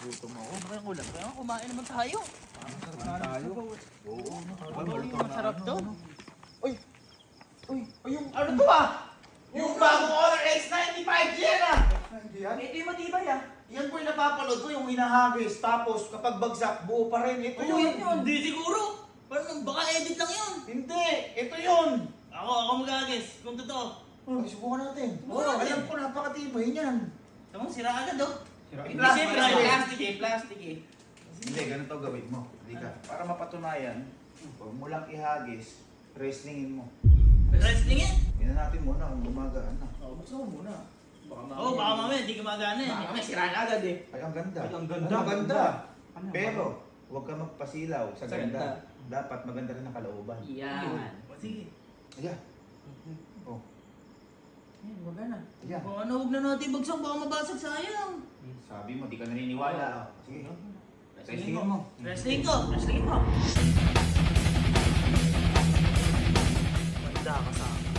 Gutom ako. Ano kayang ulam? Kaya kumain naman tayo. Tayo? Oo. Masarap to. Uy, yung ano to ah? Yung bagong Honor X95 yan ah! Ito yung matibay ah. Yan po yung napapanood ko, yung hinahagis. Tapos kapag bagsak, buo pa rin. Ito yun. Hindi siguro. Parang baka edit lang yun. Hindi, ito yun. Ako mag-agis. Kung totoo. Ay, subukan natin. Subukan natin. Alam ko, napakatibay niyan. Tama, sira agad oh. Plastic eh. Hindi, ganito gawin mo. Hindi ka. Para mapatunayan, huwag mo lang ihagis, wrestlingin mo. Wrestling yan. Tingnan natin muna kung gumagana. Buksan mo muna. Oo, baka mamaya hindi gumagana eh. Baka may sira na agad eh. Ay, ang ganda. Ay, ang ganda. Ang ganda. Ano, Pero, huwag ka magpasilaw sa Sa ganda. ganda. Dapat maganda rin ang kalooban. Yan. Sige. Ayan. Oh, Yan, gumagana. ayan. Baka na huwag na natin bagsak. Baka mabasag sayang. Sabi mo, di ka naniniwala. Sige. Wrestlingin mo. Wrestling ko. Wrestling ko. Manda ka sa akin.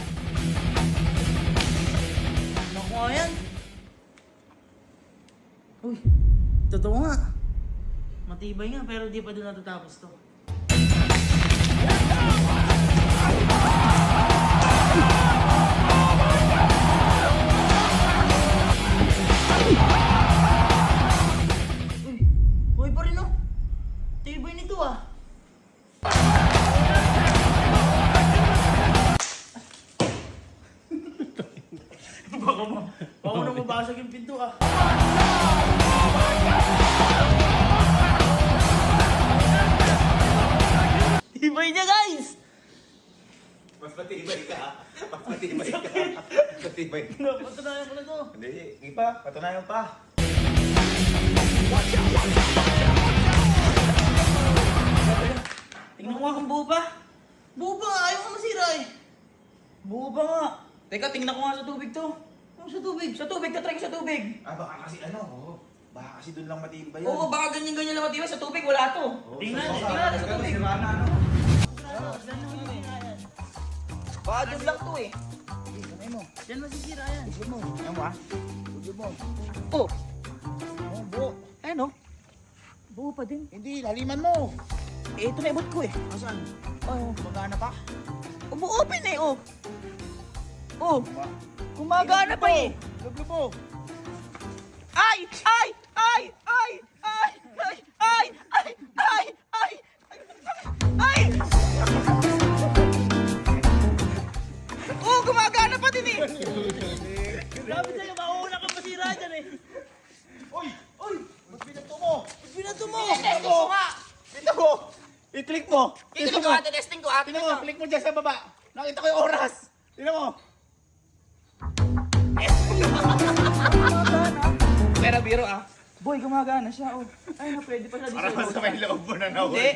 Nakuha yan. Uy, totoo nga. Matibay nga pero di pa doon natatapos to. Uy, buhay pa rin oh. Tibay nito ah. Baka na mabasag yung pinto ah. Tibay niya guys! Mas matibay ka. Mas matibay ka. Matibay ka. Napatunayan ko na to. Hindi, hindi pa. Patunayan pa. Tingnan ko nga kung buo pa. Buo pa nga, ayaw nga masira eh. Buo pa nga. Teka, tingnan ko nga sa tubig to. Ano sa tubig? Sa tubig, tatry ko sa tubig. Ah, baka kasi ano, baka kasi doon lang matibay yan. Oo, baka ganyan-ganyan lang matibay. Sa tubig, wala to. Tingnan, Baka- tingnan natin sa baka tubig. sira na, ano? Baka doon lang to eh. Ano mo? Diyan masisira yan. Tignan mo. Ano ba? Tignan mo. Oh, Oh, buo. ayun oh. Buo pa din. Hindi, haliman mo. Eh, ito na ibot ko eh. Asan? Oh, Magana pa? umu-open eh, oh. Oh, gumagana pa eh. Lublo mo. Ay! Ay! Ay! Ay! Ay! Ay! Ay! Ay! Ay! Ay! Ay! Oh, gumagana pa din eh. Sabi sa'yo, mauuna kang masira dyan eh. Uy! Uy! Ba't binato mo? Ba't binato mo? Testing ko nga. Ito mo! I-click mo! Ito ko ate, testing ko ate. Tingnan mo, click mo dyan sa baba. Nakita ko yung oras. Tingnan mo. Pero biro ah. Boy, gumagana siya. Oh. Ay, na pwede pa siya Para dito. masama yung loob mo na nawala. Hindi.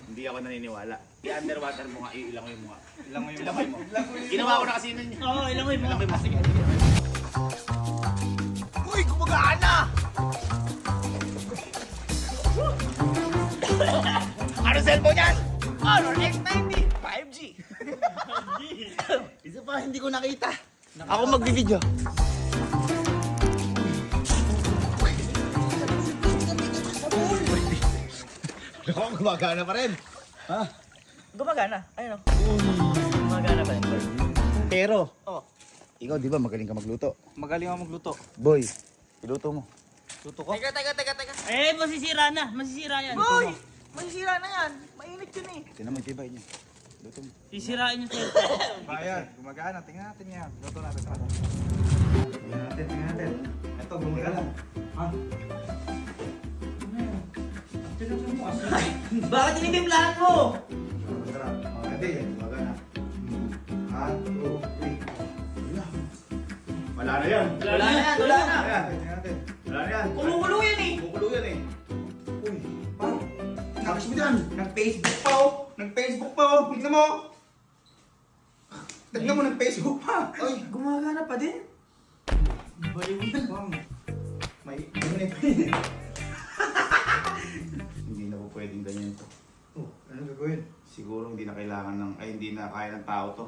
Hindi ako naniniwala. I-underwater mo nga, ilang mo nga. Ilang mo. Ginawa ko na kasi nun. Oo, ilangoy mo. Ilang mo. Sige. Uy, gumagana! Ano cellphone yan? Honor X90 5G. Isa pa, hindi ko nakita. Ako magbibideo. Ako, gumagana pa rin. Ha? Gumagana. Ayun oh. Gumagana pa rin. Pero, Oh, ikaw di ba magaling ka magluto? magaling ako magluto. Boy, iluto mo. Luto ko? Teka. Eh, masisira na. Masisira yan. Boy! Masisira na yan. Mainit yun eh. Tingnan mo yung tibay niya. Luto mo. Sisirain yung cellphone. Ayan, gumagana. Tingnan natin yan. Luto natin. Tingnan natin. Ito, gumagana. Ha? Bakit inibimplahan mo? Hindi, gumagana. 1, 2, 3. Wala na yan. Wala na yan, wala na. Ayan, tingnan natin. Wala na yan. Kumukulo yan eh. Kumukulo yan eh. Uy, paano? Tapos mo dyan. Nag-Facebook pa oh. Nag-Facebook pa oh. Tignan mo. Tignan mo, nag-Facebook pa. Ay, Gumagana pa din? Baliw yan. bang. May init pa yun. Hindi na po pwedeng ganyan to. Oh, ano gagawin? Siguro hindi na kailangan ng, ay hindi na kaya ng tao to.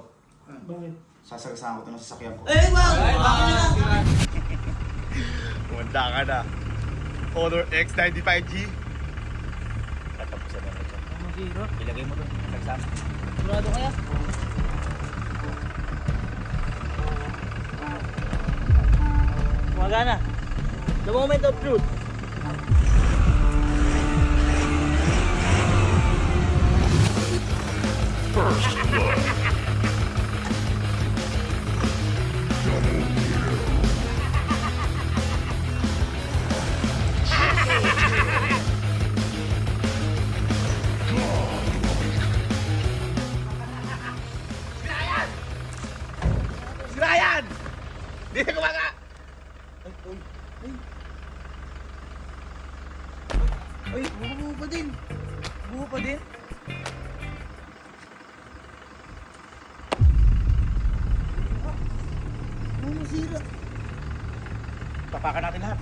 Bakit? Sasagasahan ko to ng sasakyan ko. Eh, wag! Ay, Bakit na? bakit? Kumanda ka na. Honor X95G. Katapusan na ito. Ano zero? Ilagay mo doon. Nagsama. Sigurado kaya? Gumagana. The moment of truth. Si Ryan! Di na gumaga! Uy, buo pa din. Buo pa din. Ano masira? Tapakan natin lahat.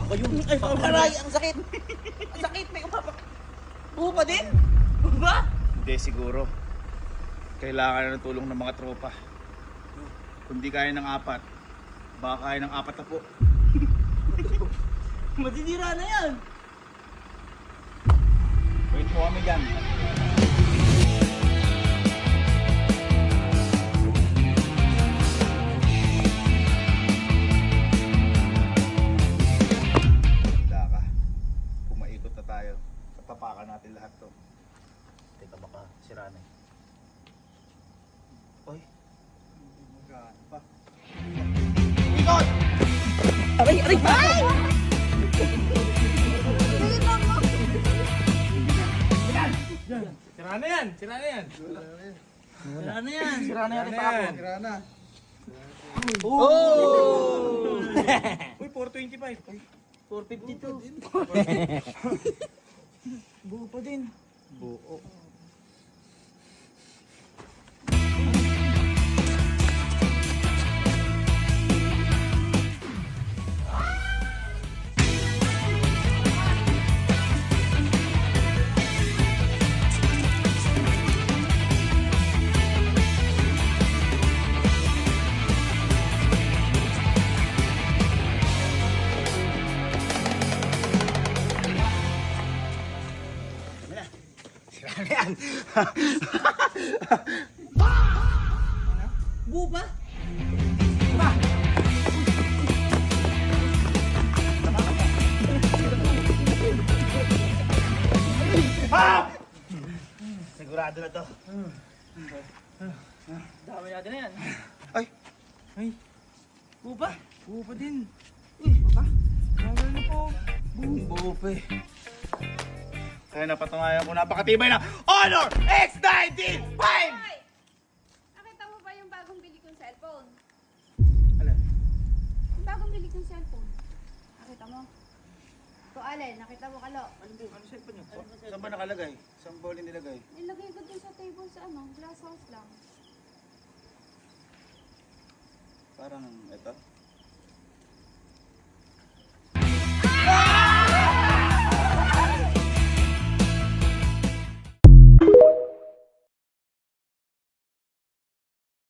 Ay, aray! Ang sakit! Ang sakit! May umapak! Buo pa din? Buo ba? Hindi siguro. Kailangan na ng tulong ng mga tropa. Kung di kaya ng 4, baka kaya ng 4 na po. Matitira na yan! Wait po kami dyan. Handa ka. Kung maikot na tayo, tapakan natin lahat to. Teka baka sira na eh. Oy. Magaan pa. Ikot! Aray! Aray! Ay! Sira na yan. Sira na yan. Sira na yan! Sira na yan pa ako. Sira na. Oh! Uy, 425. Uy, 452. buo pa din. Buo. Sira na yan. Buo ba? Sigurado na to. Dami natin na yan. Ay, Ay, Buo ba? buo pa din. Uy! Ba? Bagal na po. buo pa eh. Kaya napatunayan ko napakatibay na Honor X95! Hoy! Nakita mo ba yung bagong bili kong cellphone? Alin? Yung bagong bili kong cellphone. Nakita mo? Ito, Allen. Nakita mo, Kalo. Ano cellphone yun? Saan ba nakalagay? Saan ba ulit nilagay? Nilagay ko dun sa table sa glass house lang. Parang ito.